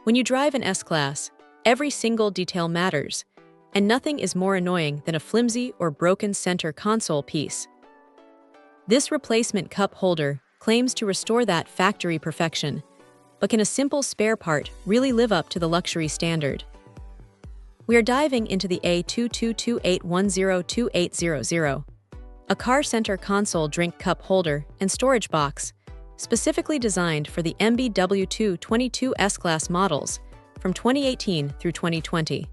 When you drive an S-Class, every single detail matters, and nothing is more annoying than a flimsy or broken center console piece. This replacement cup holder claims to restore that factory perfection, but can a simple spare part really live up to the luxury standard? We are diving into the A2228102800, a car center console drink cup holder and storage box, specifically designed for the W222 S-Class models from 2018 through 2020.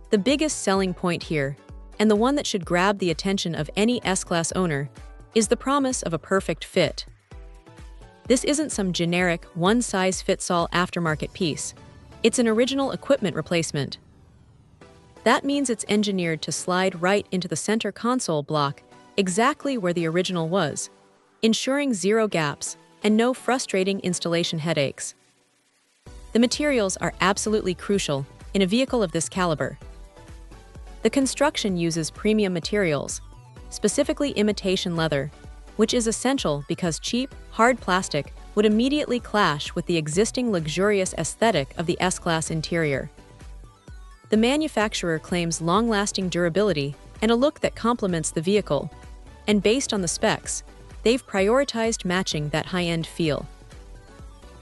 The biggest selling point here, and the one that should grab the attention of any S-Class owner, is the promise of a perfect fit. This isn't some generic, one-size-fits-all aftermarket piece. It's an original equipment replacement. That means it's engineered to slide right into the center console block exactly where the original was, ensuring zero gaps and no frustrating installation headaches. The materials are absolutely crucial in a vehicle of this caliber. The construction uses premium materials, specifically imitation leather, which is essential because cheap, hard plastic would immediately clash with the existing luxurious aesthetic of the S-Class interior. The manufacturer claims long-lasting durability and a look that complements the vehicle, and based on the specs, they've prioritized matching that high-end feel.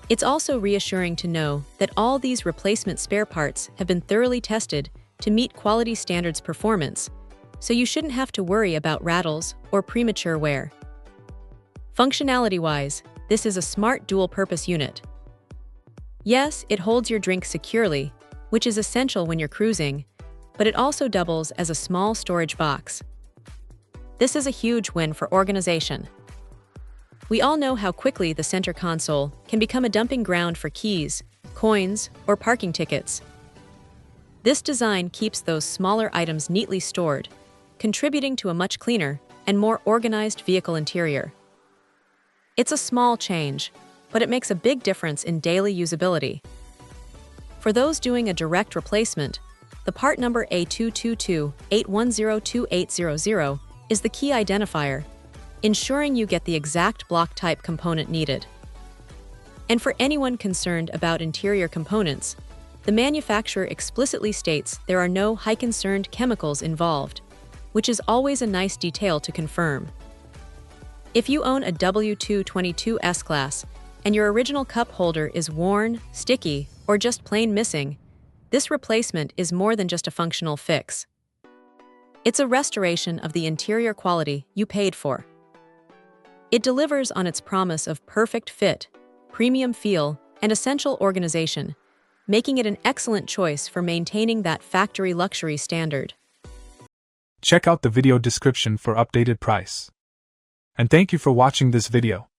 It's also reassuring to know that all these replacement spare parts have been thoroughly tested to meet quality standards performance, so you shouldn't have to worry about rattles or premature wear. Functionality-wise, this is a smart dual-purpose unit. Yes, it holds your drink securely, which is essential when you're cruising, but it also doubles as a small storage box. This is a huge win for organization. We all know how quickly the center console can become a dumping ground for keys, coins, or parking tickets. This design keeps those smaller items neatly stored, contributing to a much cleaner and more organized vehicle interior. It's a small change, but it makes a big difference in daily usability. For those doing a direct replacement, the part number A2228102800 is the key identifier, ensuring you get the exact block type component needed. And for anyone concerned about interior components, the manufacturer explicitly states there are no high-concerned chemicals involved, which is always a nice detail to confirm. If you own a W222 S-Class and your original cup holder is worn, sticky, or just plain missing, this replacement is more than just a functional fix. It's a restoration of the interior quality you paid for. It delivers on its promise of perfect fit, premium feel, and essential organization, making it an excellent choice for maintaining that factory luxury standard. Check out the video description for updated price. And thank you for watching this video.